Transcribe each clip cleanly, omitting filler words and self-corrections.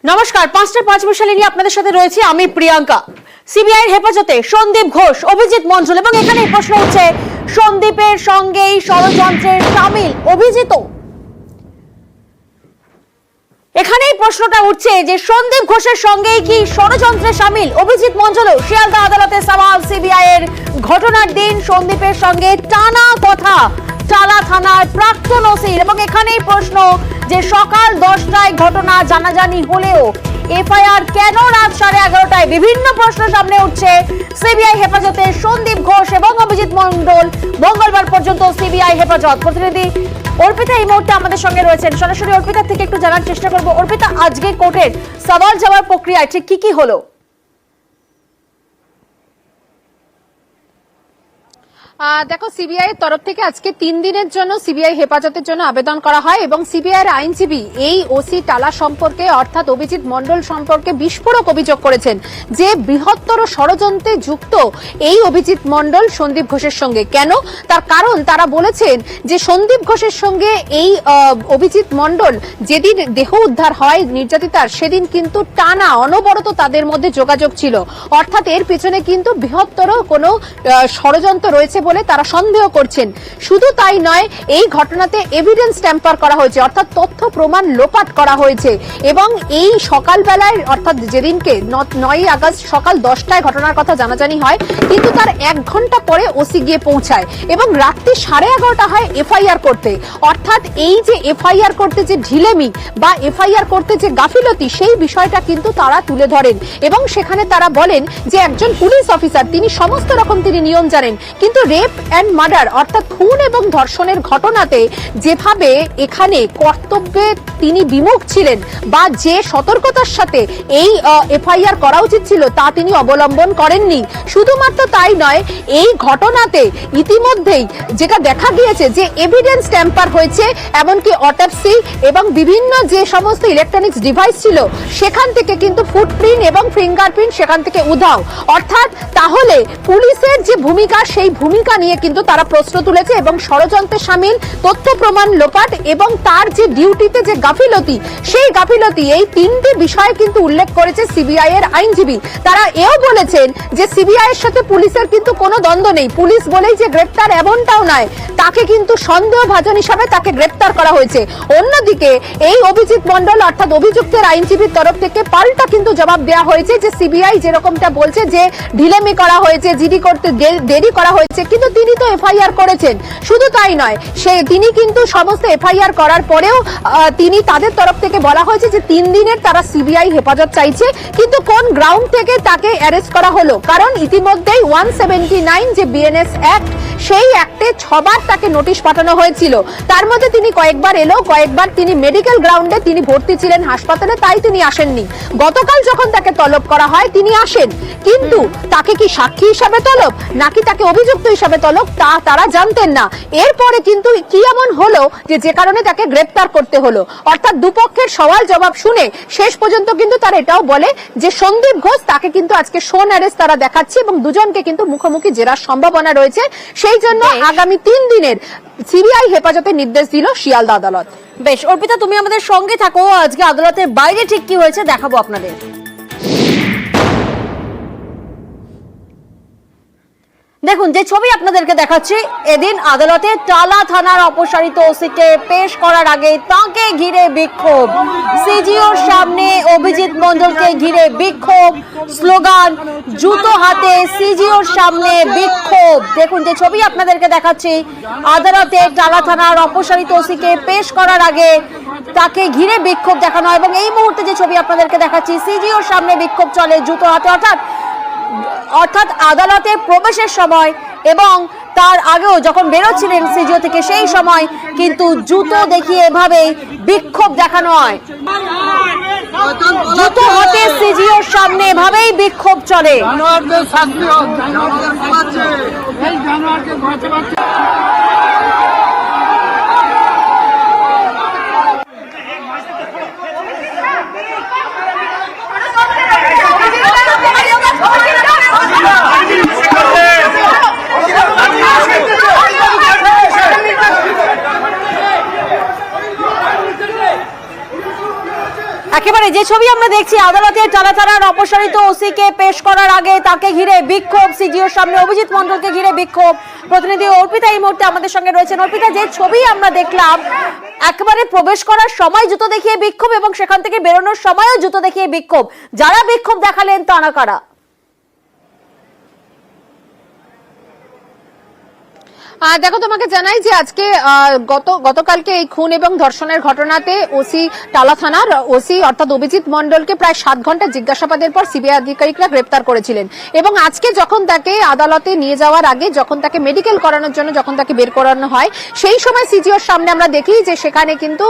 নমস্কার, 5টা 5 বৈশালী নিয়ে আপনাদের সাথে রয়েছে আমি প্রিয়াঙ্কা। সিবিআই হেফাজতে সন্দীপ ঘোষ, অভিজিৎ মণ্ডল এবং এখানে প্রশ্ন উঠছে সন্দীপের সঙ্গেই ষড়যন্ত্রের শামিল অভিজিৎ। এখানেই প্রশ্নটা উঠছে যে সন্দীপ ঘোষের সঙ্গেই কি ষড়যন্ত্রে শামিল অভিজিৎ মণ্ডল। শিয়ালদা আদালতে সওয়াল সিবিআই এর ঘটনার দিন সন্দীপের সঙ্গে টানা কথা টালা থানার প্রাক্তন ওসির এবং এখানেই প্রশ্ন যে সকাল 10টায় ঘটনা জানাজানি হলেও এফআইআর কেন রাত 11:30টায়। বিভিন্ন প্রশ্ন সামনে উঠছে। সিবিআই হেফাজতে সন্দীপ ঘোষ এবং অভিজিৎ মণ্ডল, মঙ্গলবার পর্যন্ত সিবিআই হেফাজত। প্রতিনিধি অর্পিতা এই মুহূর্তে আমাদের সঙ্গে রয়েছেন, সরাসরি অর্পিতা থেকে একটু জানার চেষ্টা করবো। অর্পিতা, আজকে কোর্টের সওয়াল জবাব প্রক্রিয়ায় ঠিক কি হলো? দেখো, সিবিআই এর তরফ থেকে আজকে 3 দিনের জন্য সিবিআই হেফাজতের জন্য আবেদন করা হয় এবং সিবিআই এর আইনজীবী এই ওসি টালা সম্পর্কে অর্থাৎ অভিজিৎ মণ্ডল সম্পর্কে বিস্ফোরক অভিযোগ করেছেন যে বৃহত্তর ষড়যন্ত্রে যুক্ত এই অভিজিৎ মণ্ডল সন্দীপ ঘোষের সঙ্গে। কেন? তার কারণ তারা বলেছেন যে সন্দীপ ঘোষের সঙ্গে এই অভিজিৎ মণ্ডল যেদিন দেহ উদ্ধার হয় নির্যাতিতার, সেদিন কিন্তু টানা অনবরত তাদের মধ্যে যোগাযোগ ছিল। অর্থাৎ এর পিছনে কিন্তু বৃহত্তর কোনো ষড়যন্ত্র রয়েছে বলে তারা সন্দেহ করছেন। শুধু তাই নয়, এই ঘটনাতে এভিডেন্স ট্যাম্পার করা হয়েছে, অর্থাৎ তথ্য প্রমাণ লোপাট করা হয়েছে এবং এই সকালবেলায় অর্থাৎ যেদিনকে 9ই আগস্ট সকাল 10টায় ঘটনার কথা জানাজানি হয়, কিন্তু তার 1 ঘন্টা পরে ওসি গিয়ে পৌঁছায় এবং রাত্রি 11:30 হয় এফআইআর করতে। অর্থাৎ এই যে এফআইআর করতে যে ঢিলেমি বা এফআইআর করতে যে গাফিলতি, সেই বিষয়টা কিন্তু তারা তুলে ধরেন এবং সেখানে তারা বলেন যে একজন পুলিশ অফিসার, তিনি সমস্ত রকম তিনি নিয়ম জানেন, কিন্তু রেপ এন্ড মার্ডার অর্থাৎ খুন এবং ধর্ষণের ঘটনাতে যেভাবে এখানে কর্তব্যে তিনি বিমুখ ছিলেন বা যে সতর্কতার সাথে এই এফআইআর করা উচিত ছিল তা তিনি অবলম্বন করেননি। শুধুমাত্র তাই নয়, এই ঘটনাতে ইতিমধ্যেই যেটা দেখা গিয়েছে যে এভিডেন্স ট্যাম্পার হয়েছে, এমনকি অটোপসি এবং বিভিন্ন যে সমস্ত ইলেকট্রনিক্স ডিভাইস ছিল সেখান থেকে কিন্তু ফুটপ্রিন্ট এবং ফিঙ্গারপ্রিন্ট সেখান থেকে উধাও। অর্থাৎ তাহলে পুলিশের যে ভূমিকা, সেই ভূমিকা নিয়ে কিন্তু তারা প্রশ্ন তুলেছে এবং ষড়যন্ত্রে শামিল, তথ্য প্রমাণ লোপাট এবং তার যে ডিউটিতে যে গাফিলতি, সেই গাফিলতি, এই 3টি বিষয় কিন্তু উল্লেখ করেছে সিবিআই এর আইনজীবী। তারা এও বলেছেন যে সিবিআই এর সাথে পুলিশের কিন্তু কোনো দ্বন্দ্ব নেই, পুলিশ বলেই যে গ্রেপ্তার এমনটাও নয়, তাকে কিন্তু সন্দেহভাজন হিসাবে তাকে গ্রেপ্তার করা হয়েছে। অন্যদিকে এই অভিজিৎ মণ্ডল অর্থাৎ অভিযুক্তের আইনজীবীর তরফ থেকে পাল্টা কিন্তু জবাব দেওয়া হয়েছে যে সিবিআই যেরকমটা বলছে যে ঢিলেমি করা হয়েছে, জিডি করতে দেরি করা হয়েছে, কিন্তু তিনি তো এফআইআর করেছেন। শুধু তাই নয়, তিনি কিন্তু সমস্ত এফআইআর করার পরেও তিনি তাদের তরফ থেকে বলা হয়েছে যে 3 দিনের তারা সিবিআই হেফাজত চাইছে। কিন্তু কোন গ্রাউন্ড থেকে তাকে অ্যারেস্ট করা হলো? কারণ ইতিমধ্যেই 179 যে বিএনএস অ্যাক্ট, সেই অ্যাক্টে 6 বার তাকে নোটিশ পাঠানো হয়েছিল। তার মধ্যে তিনি কয়েকবার এলো, কয়েকবার তিনি মেডিকেল গ্রাউন্ডে তিনি ভর্তি ছিলেন হাসপাতালে, তাই তিনি আসেননি। গতকাল যখন তাকে তলব করা হয় তিনি আসেন, কিন্তু তাকে কি সাক্ষী হিসাবে তলব নাকি তাকে অভিযুক্ত হিসাবে তলব তা তারা জানতেন না। এরপরে কিন্তু কি এমন হলো যে কারণে তাকে গ্রেপ্তার করতে হলো। অর্থাৎ দুপক্ষের সওয়াল জবাব শুনে শেষ পর্যন্ত কিন্তু তারা এটাও বলে যে সন্দীপ ঘোষ তাকে কিন্তু আজকে শোন অ্যারেস্ট তারা দেখাচ্ছে এবং দুজনকে কিন্তু মুখোমুখি জেরার সম্ভাবনা রয়েছে। সেই জন্য আগামী 3 দিনের সিবিআই হেফাজতের নির্দেশ দিল শিয়ালদা আদালত। বেশ, অর্পিতা তুমি আমাদের সঙ্গে থাকো। আজকে আদালতের বাইরে ঠিক কি হয়েছে দেখাবো আপনাদের। দেখুন, যে ছবি আপনাদেরকে দেখাচ্ছি, এদিন আদালতে টালা থানার অপসারিত ওসিকে পেশ করার আগে তাকে ঘিরে বিক্ষোভ। সিজিওর সামনে অভিজিৎ মণ্ডলকে ঘিরে বিক্ষোভ, স্লোগান, জুতো হাতে সিজিওর সামনে বিক্ষোভ। দেখুন, যে ছবি আপনাদেরকে দেখাচ্ছি, আদালতে টালা থানার অপসারিত ওসিকে পেশ করার আগে তাকে ঘিরে বিক্ষোভ দেখানো হয় এবং এই মুহূর্তে যে ছবি আপনাদেরকে দেখাচ্ছি, সিজিওর সামনে বিক্ষোভ চলে জুতো হাতে। অর্থাৎ আদালতে প্রবেশের সময় এবং তার আগেও যখন বেরোচ্ছিলেন সিজিও থেকে, সেই সময় কিন্তু জুতো দেখিয়ে এভাবেই বিক্ষোভ দেখানো হয়। জুতো হাতে সিজিওর সামনে এভাবেই বিক্ষোভ চলে। একেবারে যে ছবি আমরা দেখছি আদালতের টালা থানার অপসারিত ওসিকে পেশ করার আগে তাকে ঘিরে বিক্ষোভ, সিজিওর সামনে অভিজিৎ মণ্ডলকে ঘিরে বিক্ষোভ। প্রতিনিধি অর্পিতা এই মুহূর্তে আমাদের সঙ্গে রয়েছেন। অর্পিতা, যে ছবি আমরা দেখলাম একেবারে প্রবেশ করার সময় জুতো দেখিয়ে বিক্ষোভ এবং সেখান থেকে বেরোনোর সময়ও জুতো দেখিয়ে বিক্ষোভ, যারা বিক্ষোভ দেখালেন তারা কারা? দেখো, তোমাকে জানাই যে আজকে গতকালকে এই খুন এবং ধর্ষণের ঘটনাতে ওসি টালা থানার ওসি অর্থাৎ অভিজিৎ মণ্ডলকে প্রায় 7 ঘন্টা জিজ্ঞাসাবাদের পর সিবিআই আধিকারিকরা গ্রেপ্তার করেছিলেন এবং আজকে যখন তাকে আদালতে নিয়ে যাওয়ার আগে যখন তাকে মেডিকেল করানোর জন্য যখন তাকে বের করানো হয় সেই সময় সিজিওর সামনে আমরা দেখি যে সেখানে কিন্তু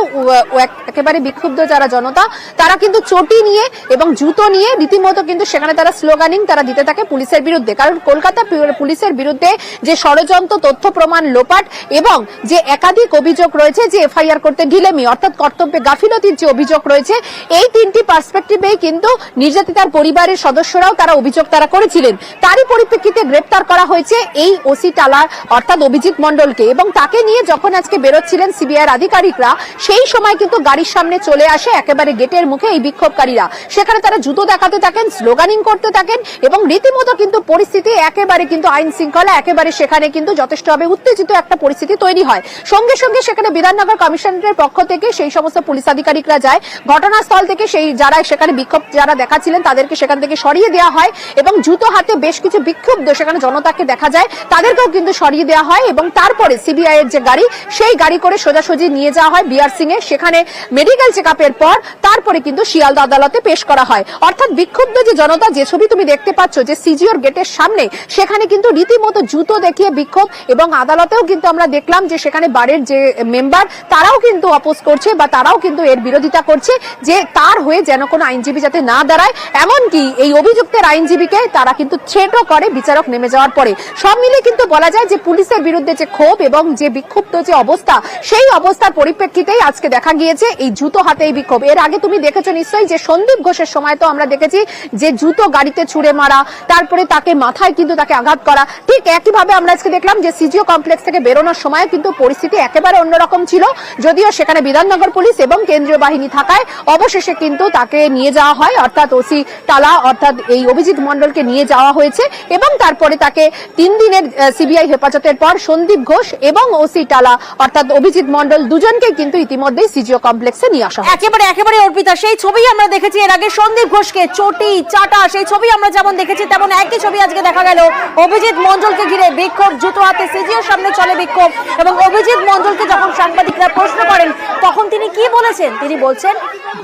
একেবারে বিক্ষুব্ধ যারা জনতা তারা কিন্তু চটি নিয়ে এবং জুতো নিয়ে রীতিমতো কিন্তু সেখানে তারা স্লোগানিং তারা দিতে থাকে পুলিশের বিরুদ্ধে। কারণ কলকাতা পুলিশের বিরুদ্ধে যে ষড়যন্ত্র, তথ্য প্রমাণ লোপাট এবং যে একাধিক অভিযোগ রয়েছে, যে এফআইআর করতে ঢিলেমি অর্থাৎ কর্তব্যে গাফিলতির যে অভিযোগ রয়েছে, এই তিনটি পার্সপেক্টিভেই কিন্তু নির্যাতিতার পরিবারের সদস্যরাও তারা অভিযোগ তারা করেছিলেন। তারই পরিপ্রেক্ষিতে গ্রেপ্তার করা হয়েছে এই ওসি টালার অর্থাৎ অভিজিৎ মণ্ডলকে এবং তাকে নিয়ে যখন আজকে বেরোচ্ছিলেন সিবিআইয়ের আধিকারিকরা সেই সময় কিন্তু গাড়ির সামনে চলে আসে একেবারে গেটের মুখে এই বিক্ষোভকারীরা। সেখানে তারা জুতো দেখাতে থাকেন, স্লোগানিং করতে থাকেন এবং রীতিমতো কিন্তু পরিস্থিতি একেবারে কিন্তু আইন শৃঙ্খলা একেবারে সেখানে কিন্তু যথেষ্টভাবে উত্তেজিত একটা পরিস্থিতি তৈরি হয়। সঙ্গে সঙ্গে সেখানে বিধাননগর কমিশনারের পক্ষ থেকে সেই সমস্ত পুলিশ আধিকারিকরা যায়, ঘটনাস্থল থেকে সেই যারা সেখানে বিক্ষোভ যারা দেখাচ্ছিলেন তাদেরকে সেখান থেকে সরিয়ে দেওয়া হয় এবং জুতো হাতে বেশ কিছু বিক্ষুব্ধ সেখানে জনতাকে দেখা যায়, তাদেরকেও কিন্তু সরিয়ে দেওয়া হয় এবং তারপরে সিবিআই এর যে গাড়ি সেই গাড়ি করে সোজাসুজি নিয়ে যাওয়া হয় বিআর সিং এ, সেখানে মেডিকেল চেকআপের পর তারপরে কিন্তু শিয়ালদা আদালতে পেশ করা হয়। অর্থাৎ বিক্ষুব্ধ যে জনতা, যে ছবি তুমি দেখতে পাচ্ছ যে সিজিওর গেটের সামনে সেখানে কিন্তু রীতিমতো জুতো দেখিয়ে বিক্ষোভ এবং আদালতেও কিন্তু আমরা দেখলাম যে সেখানে বারের যে মেম্বার তারাও কিন্তু অপোজ করছে বা তারাও কিন্তু এর বিরোধিতা করছে যে তার হয়ে যেন কোনো আইনজীবী যাতে না দাঁড়ায়, এমনকি এই অভিযুক্তের আইনজীবীকে তারা কিন্তু থ্রেটও করে বিচারক নেমে যাওয়ার পরে। সব মিলে কিন্তু বলা যায় যে পুলিশের বিরুদ্ধে যে ক্ষোভ এবং যে বিক্ষুব্ধ যে অবস্থা সেই অবস্থার পরিপ্রেক্ষিতেই আজকে দেখা গিয়েছে এই জুতো হাতে এই বিক্ষোভ। এর আগে তুমি দেখেছো নিশ্চয়ই যে সন্দীপ ঘোষের সময় তো আমরা দেখেছি যে জুতো গাড়িতে ছুঁড়ে মারা, তারপরে তাকে মাথায় কিন্তু তাকে আঘাত করা। ঠিক একইভাবে আমরা আজকে দেখলাম যে সিজিও কমপ্লেক্স থেকে বেরোনোর সময় কিন্তু পরিস্থিতি একেবারে অন্যরকম ছিল, যদিও সেখানে বিধাননগর পুলিশ এবং কেন্দ্রীয় বাহিনী থাকায় অবশেষে কিন্তু তাকে নিয়ে যাওয়া হয় অর্থাৎ ওসি টালা অর্থাৎ এই অভিজিৎ মণ্ডলকে নিয়ে যাওয়া হয়েছে এবং তারপরে তাকে 3 দিনের সিবিআই হেফাজতের পর সন্দীপ ঘোষ এবং ওসি টালা অর্থাৎ অভিজিৎ মণ্ডল দুজনকে কিন্তু ইতিমধ্যেই সিজিও কমপ্লেক্সে নিয়ে আসা হয়। একেবারে অর্পিতা, সেই ছবি আমরা দেখেছি এর আগে সন্দীপ ঘোষকে চটি চাটা, সেই ছবি আমরা যেমন দেখেছি তেমন একই ছবি আজকে দেখা গেল অভিজিৎ মণ্ডলকে ঘিরে বিক্ষোভ, জুতো হাতে সিজিওর সামনে চলে বিক্ষোভ এবং অভিজিৎ মণ্ডলকে যখন সাংবাদিকরা প্রশ্ন করেন তখন তিনি কি বলেছেন? তিনি বলছেন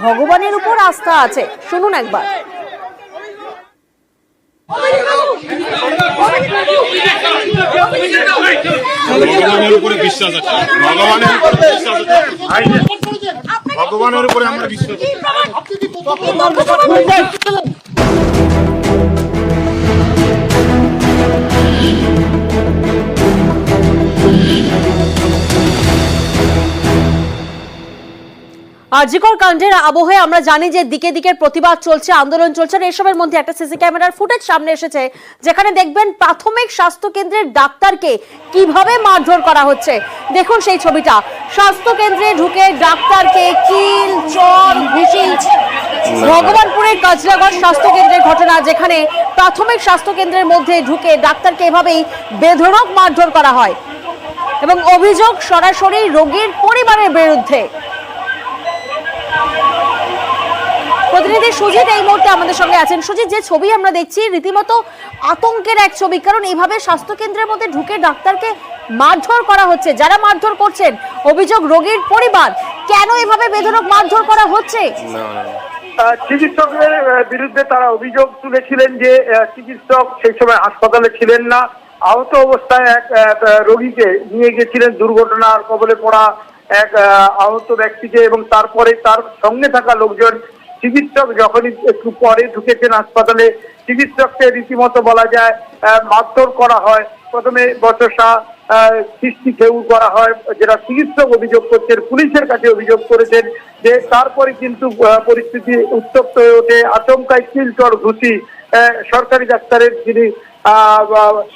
ভগবানের উপর আস্থা আছে। শুনুন একবার। ভগবানের উপরে বিশ্বাস আছে, ভগবানের উপরে বিশ্বাস আছে, ভগবানের উপরে আমরা বিশ্বাস করি। আরজিকর কাণ্ডের আবহে আমরা জানি যে দিকে দিকের প্রতিবাদ চলছে, আন্দোলন চলছে। এসবের মধ্যে একটা সিসি ক্যামেরার ফুটেজ সামনে এসেছে যেখানে দেখবেন প্রাথমিক স্বাস্থ্য কেন্দ্রের ডাক্তারকে কিভাবে মারধর করা হচ্ছে। দেখুন সেই ছবিটা, স্বাস্থ্য কেন্দ্রে ঢুকে ডাক্তারকে কিল, চর, ঘুষি। ভগবানপুরের কাজলাগড় স্বাস্থ্য কেন্দ্রের ঘটনা, যেখানে প্রাথমিক স্বাস্থ্য কেন্দ্রের মধ্যে ঢুকে ডাক্তারকে এভাবেই বেধড়ক মারধর করা হয় এবং অভিযোগ সরাসরি রোগীর পরিবারের বিরুদ্ধে। প্রতিনিধি সুজিত এই মুহূর্তে আমাদের সঙ্গে আছেন। সুজিত, যে ছবি আমরা দেখছি রীতিমতো আতঙ্কের এক ছবি, কারণ এইভাবে স্বাস্থ্য কেন্দ্রের মধ্যে ঢুকে ডাক্তারকে মারধর করা হচ্ছে, যারা মারধর করছেন অভিযোগ রোগীর পরিবার। কেন এভাবে বেধড়ক মারধর করা হচ্ছে? চিকিৎসকের বিরুদ্ধে তারা অভিযোগ তুলেছিলেন যে চিকিৎসক সেই সময় হাসপাতালে ছিলেন না, আহত অবস্থায় এক রোগীকে নিয়ে গেছিলেন দুর্ঘটনার কবলে পড়া এক আহত ব্যক্তিকে এবং তারপরে তার সঙ্গে থাকা লোকজন চিকিৎসক যখনই একটু পরে ঢুকেছেন হাসপাতালে চিকিৎসককে রীতিমতো বলা যায় মারধর করা হয়। প্রথমে বচসা, সৃষ্টি খেউ করা হয়, যেটা চিকিৎসক অভিযোগ করছেন, পুলিশের কাছে অভিযোগ করেছেন। যে তারপরে কিন্তু পরিস্থিতি উত্তপ্ত হয়ে ওঠে, আচমকায় কিলচর ঘুষি সরকারি ডাক্তারের যিনি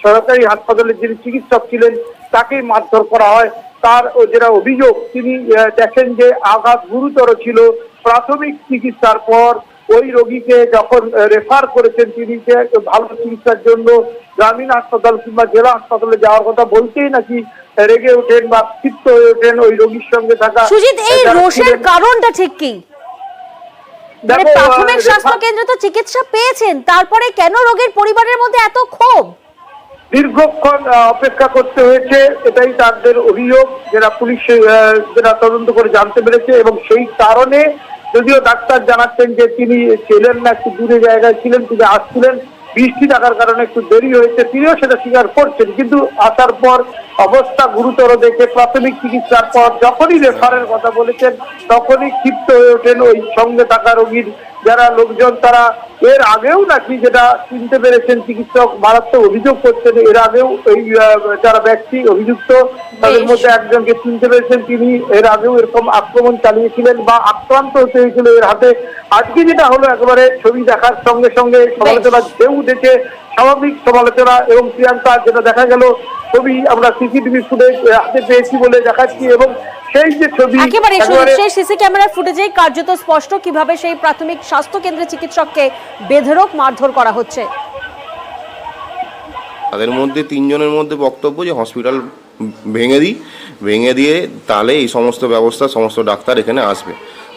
সরকারি হাসপাতালের যিনি চিকিৎসক ছিলেন তাকেই মারধর করা হয়। তার যেটা অভিযোগ, তিনি দেখেন যে আঘাত গুরুতর ছিল, প্রাথমিক চিকিৎসার পর ওই রোগীকে যখন রেফার করেছেন তিনি যে ভালো চিকিৎসার জন্য গ্রামীণ হাসপাতাল কিংবা জেলা হাসপাতালে যাওয়ার কথা বলতেই নাকি রেগে ওঠেন বা ক্ষিপ্ত হয়ে ওঠেন ওই রোগীর সঙ্গে থাকা। সুজিত, এই রোষের কারণটা ঠিক কি? মানে দেখো, প্রাথমিক স্বাস্থ্য কেন্দ্রে তো চিকিৎসা পেয়েছেন, তারপরে কেন রোগীর পরিবারের মধ্যে এত ক্ষোভ? দীর্ঘক্ষণ অপেক্ষা করতে হয়েছে, এটাই তাদের অভিযোগ, যেটা পুলিশ যেটা তদন্ত করে জানতে পেরেছে। এবং সেই কারণে যদিও ডাক্তার জানাচ্ছেন যে তিনি ছিলেন না, একটু দূরে জায়গায় ছিলেন, তিনি আসছিলেন, বৃষ্টি থাকার কারণে একটু দেরি হয়েছে, তিনিও সেটা স্বীকার করছেন। কিন্তু আসার পর অবস্থা গুরুতর দেখে প্রাথমিক চিকিৎসার পর যখনই রেফারের কথা বলেছেন তখনই ক্ষিপ্ত হয়ে ওঠেন ওই সঙ্গে থাকা রোগীর যারা লোকজন। তারা এর আগেও নাকি যেটা চিনতে পেরেছেন চিকিৎসক মারাত্মক অভিযোগ করছেন, এর আগেও এই যারা ব্যক্তি অভিযুক্ত তাদের মধ্যে একজনকে চিনতে পেরেছেন, তিনি এর আগেও এরকম আক্রমণ চালিয়েছিলেন বা আক্রান্ত হতে হয়েছিল এর হাতে। আজকে যেটা হলো একেবারে ছবি দেখার সঙ্গে সঙ্গে সমালোচনা ঢেউ দেখে স্বাভাবিক সমালোচনা। এবং প্রিয়াঙ্কা, যেটা দেখা গেল ছবি আমরা সিসিটিভি ফুটেজ হাতে পেয়েছি বলে দেখাচ্ছি, এবং সেই যে ছবি একেবারে সেই সিসি ক্যামেরার ফুটেজে কার্যত স্পষ্ট কিভাবে সেই প্রাথমিক স্বাস্থ্য কেন্দ্রের চিকিৎসককে বেধড়ক মারধর করা হচ্ছে। তাদের মধ্যে তিনজনের মধ্যে বক্তব্য যে হসপিটাল ভেঙে দিয়ে তাহলে এই সমস্ত ব্যবস্থা সমস্ত ডাক্তার এখানে আসবে।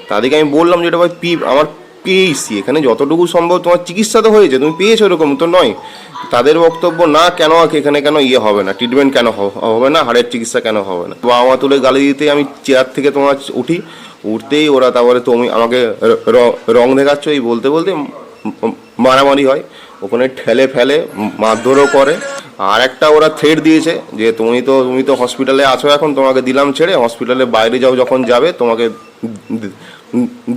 তাদেরকে আমি বললাম যে এটা ভাই আমার পেয়েছি, এখানে যতটুকু সম্ভব তোমার চিকিৎসা তো হয়েছে, তুমি পেয়েছো, এরকম তো নয়। তাদের বক্তব্য না, কেন এখানে কেন হবে না, ট্রিটমেন্ট কেন হবে না, হাড়ের চিকিৎসা কেন হবে না। বাবা মা তুলে গালি দিতে আমি চেয়ার থেকে তোমার উঠতেই ওরা তারপরে তুমি আমাকে রং দেখাচ্ছ এই বলতে বলতে মারামারি হয়, ওখানে ঠেলে ফেলে মারধরও করে। আর একটা ওরা থ্রেট দিয়েছে যে তুমি তো হসপিটালে আছো, এখন তোমাকে দিলাম ছেড়ে, হসপিটালের বাইরে যাও, যখন যাবে তোমাকে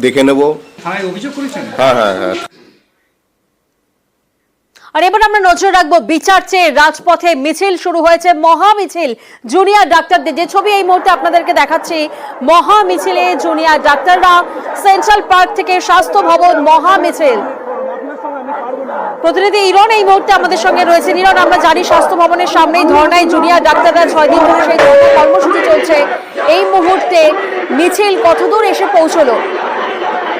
দেখে নেবো। হ্যাঁ। আর এবার আমরা নজর রাখবো বিচার চেয়ে রাজপথে মিছিল শুরু হয়েছে, মহা মিছিল জুনিয়র ডাক্তারদের। যে ছবি এই মুহূর্তে আপনাদেরকে দেখাচ্ছি, মহা মিছিলে জুনিয়র ডাক্তাররা সেন্ট্রাল পার্ক থেকে স্বাস্থ্য ভবন মহা মিছিল। প্রতিনিধি ইরন এই মুহূর্তে আমাদের সঙ্গে রয়েছে। ইরন, আমরা জানি স্বাস্থ্য ভবনের সামনেই ধর্নায় জুনিয়র ডাক্তাররা 6 দিন ধরে সেই ধর্ণা কর্মসূচি চলছে। এই মুহূর্তে মিছিল কতদূর এসে পৌঁছলো?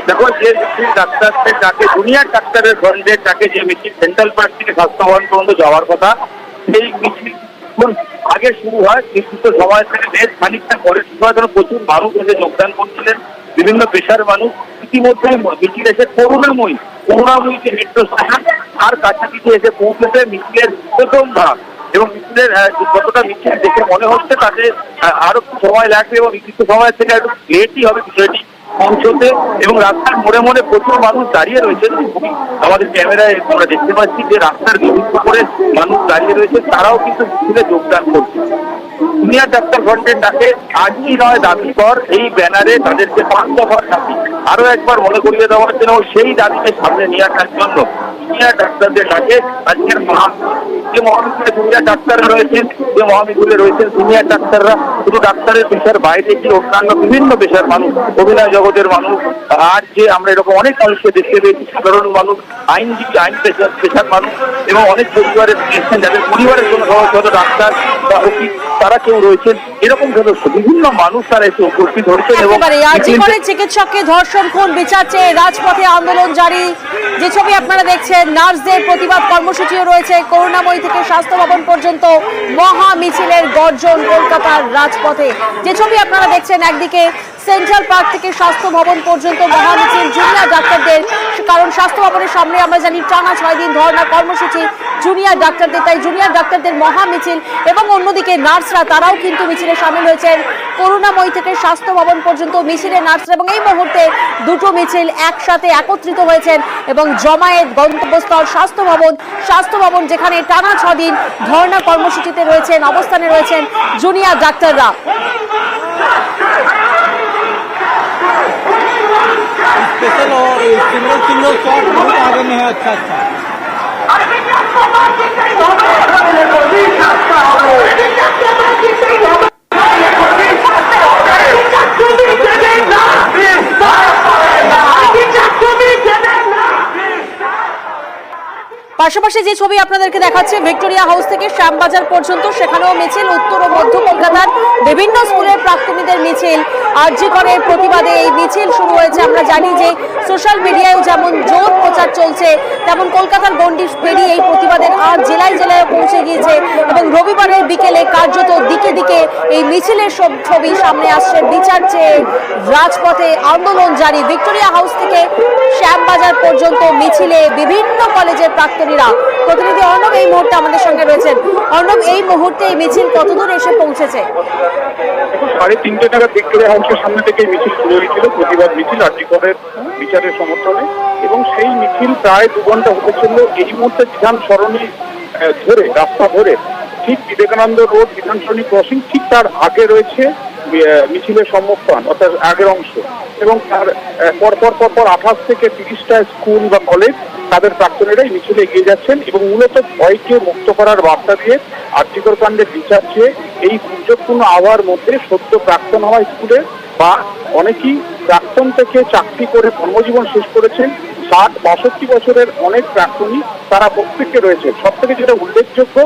দেখো, যে মিছিল ডাক্তারদের ডাকে জুনিয়র ডাক্তারের ফ্রন্টের ডাকে যে মিছিল সেন্ট্রাল পার্ক থেকে স্বাস্থ্য ভবন পর্যন্ত যাওয়ার কথা, সেই মিছিল আগে শুরু হয় নির্দিষ্ট সময় থেকে বেশ খানিকটা পরে শুরু হয়। কারণ প্রচুর মানুষ এসে যোগদান করছিলেন, বিভিন্ন পেশার মানুষ। ইতিমধ্যে মিছিল এসে করুণাময়ী যে মেট্রো স্টেশন তার কাছাকাছি এসে পৌঁছেছে মিছিলের প্রথম ভাগ। এবং মিছিলের যতটা মিছিল দেখে মনে হচ্ছে তাতে আরো সময় লাগবে এবং নির্দিষ্ট সময় থেকে একটু লেটই হবে বিষয়টি পৌঁছতে। এবং রাস্তার মোড়ে মোড়ে প্রচুর মানুষ দাঁড়িয়ে রয়েছেন। আমাদের ক্যামেরায় আমরা দেখতে পাচ্ছি যে রাস্তার বিভিন্ন করে মানুষ দাঁড়িয়ে রয়েছে, তারাও কিন্তু মিছিলে যোগদান করছে। জুনিয়র ডাক্তার ফ্রন্টের ডাকে আজই নয় দাবি কর, এই ব্যানারে তাদের যে 5 দফার দাবি আরো একবার মনে করিয়ে দেওয়ার জন্য, সেই দাবিকে সামনে নিয়ে আসার জন্য জুনিয়র ডাক্তারদের ডাকে আজকের যে মহামিছিলে জুনিয়র ডাক্তাররা রয়েছেন, যে মহামিছিলে রয়েছেন জুনিয়র ডাক্তাররা শুধু ডাক্তারের পেশার বাইরে যে অন্যান্য বিভিন্ন পেশার মানুষ, অভিনয় জগতের মানুষ, আর যে আমরা এরকম অনেক মানুষকে দেখতে পেয়েছি, সাধারণ মানুষ, আইনজীবী, আইন পেশার মানুষ এবং অনেক পরিবারের পেয়েছেন যাদের পরিবারের জন্য সহজ ডাক্তার বা উকিল তারা কেউ রয়েছেন, এরকম সদস্য বিভিন্ন মানুষ তারা এসে উপস্থিত হয়েছেন। এবং চিকিৎসককে ধর্ষণ খুন বিচার চেয়ে রাজপথে আন্দোলন জারি। যে ছবি আপনারা দেখছেন, নার্সদের প্রতিবাদ কর্মসূচিও রয়েছে। করুণাময়ী থেকে স্বাস্থ্য ভবন পর্যন্ত মহা মিছিলের গর্জন কলকাতার রাজপথে। যে ছবি আপনারা দেখছেন, একদিকে সেন্ট্রাল পার্ক থেকে স্বাস্থ্য ভবন পর্যন্ত মহা মিছিল জুনিয়র ডাক্তারদের, কারণ স্বাস্থ্য ভবনের সামনে আমরা জানি টানা 6 দিন ধর্ণা কর্মসূচি জুনিয়র ডাক্তারদের, তাই জুনিয়র ডাক্তারদের মহা মিছিল। এবং অন্যদিকে নার্সরা তারাও কিন্তু মিছিলে সামিল হয়েছেন। করুণাময়ী থেকে স্বাস্থ্য ভবন পর্যন্ত মিছিলে নার্সরা, এবং এই মুহূর্তে দুটো মিছিল একসাথে একত্রিত হয়েছেন এবং জমায়েত গন্তব্যস্থল স্বাস্থ্য ভবন যেখানে টানা 6 দিন ধর্ণা কর্মসূচিতে রয়েছেন, অবস্থানে রয়েছেন জুনিয়র ডাক্তাররা। स्पेशल और सिंगल शॉट बहुत आगे में है। अच्छा পাশাপাশি যে ছবি আপনাদেরকে দেখাচ্ছে ভিক্টোরিয়া হাউস থেকে শ্যামবাজার পর্যন্ত, সেখানেও মিছিল। উত্তর ও মধ্য কলকাতার বিভিন্ন স্কুলের প্রাক্তনীদের মিছিল, আরজি করের প্রতিবাদে এই মিছিল শুরু হয়েছে। আমরা জানি যে সোশ্যাল মিডিয়ায় যেমন জোর প্রচার চলছে, তেমন কলকাতার গণ্ডি পেরিয়ে এই প্রতিবাদের আজ জেলায় জেলায় পৌঁছে গিয়েছে এবং রবিবারের বিকেলে কার্যত দিকে দিকে এই মিছিলের সব ছবি সামনে আসছে। বিচার চেয়ে রাজপথে আন্দোলন জারি। ভিক্টোরিয়া হাউস থেকে শ্যামবাজার পর্যন্ত মিছিলে বিভিন্ন কলেজের প্রাক্তনীরা। প্রতিনিধি অর্ণব এই মুহূর্তে আমাদের সঙ্গে রয়েছেন। অর্ণব, এই মুহূর্তে এই মিছিল কতদূর এসে পৌঁছেছে? 3:30 নাগাদ ভিক্টোরিয়া হাউসের সামনে থেকে এই মিছিল শুরু হয়েছিল, প্রতিবাদ মিছিল আরজি করের বিচারের সমর্থনে, এবং সেই মিছিল প্রায় 2 ঘন্টা হতে চলল। এই মুহূর্তে বিধান সরণি ধরে, রাস্তা ধরে ঠিক বিবেকানন্দ রোড বিধান সরণি ক্রসিং, ঠিক তার আগে রয়েছে মিছিলের সম্মুখপান, অর্থাৎ আগের অংশ, এবং তার পরপর 28 থেকে 30টা স্কুল বা কলেজ তাদের প্রাক্তনীরাই মিছিলে এগিয়ে যাচ্ছেন এবং মূলত ভয়কে মুক্ত করার বার্তা দিয়ে আরজি কর কাণ্ডের বিচার চেয়ে এই দুর্যোগপূর্ণ আবহাওয়ার মধ্যে সদ্য প্রাক্তন হওয়া স্কুলে বা অনেকেই প্রাক্তন থেকে চাকরি করে কর্মজীবন শেষ করেছেন 60-62 বছরের অনেক প্রাক্তনী, তারা প্রত্যেকে রয়েছে। সব থেকে যেটা উল্লেখযোগ্য,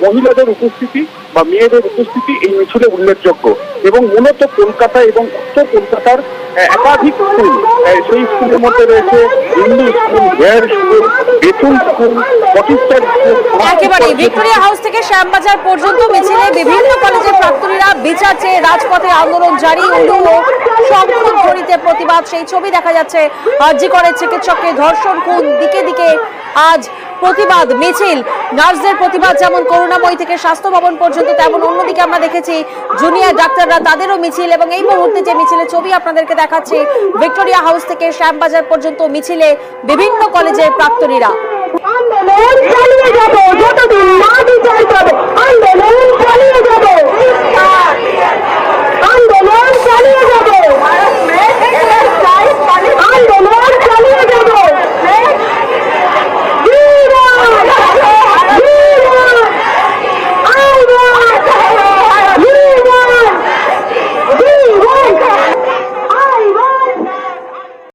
মহিলাদের উপস্থিতি বা মেয়েদের উপস্থিতি এই মিছিলে উল্লেখযোগ্য। এবং মূলত কলকাতা এবং উত্তর কলকাতার একাধিক স্কুল, সেই স্কুলের মধ্যে রয়েছে Hindu school, Hare school, Bethune school, প্রতিষ্ঠান স্কুল। একেবারে ভিক্টোরিয়া হাউস থেকে শ্যামবাজার পর্যন্ত মিছিলে বিভিন্ন কলেজের প্রাক্তনীরা বিচার চেয়ে রাজপথে আন্দোলন জারি। উলু ও শঙ্খধ্বনিতে প্রতিবাদ, সেই ছবি দেখা যাচ্ছে। আরজি করের চিকিৎসককে ধর্ষণ, খুন, দিকে দিকে আজ প্রতিবাদ মিছিল। নার্সদের প্রতিবাদ যেমন করুণাময়ী থেকে স্বাস্থ্য ভবন পর্যন্ত, তেমন অন্যদিকে আমরা দেখেছি জুনিয়র ডাক্তাররা, তাদেরও মিছিল। এবং এই মুহূর্তে যে মিছিলের ছবি আপনাদেরকে দেখাচ্ছি, ভিক্টোরিয়া হাউস থেকে শ্যামবাজার পর্যন্ত মিছিলে বিভিন্ন কলেজের প্রাক্তনীরা। আন্দোলন চালিয়ে যাব যতদিন না বিচার পাবে, আন্দোলন চালিয়ে যাব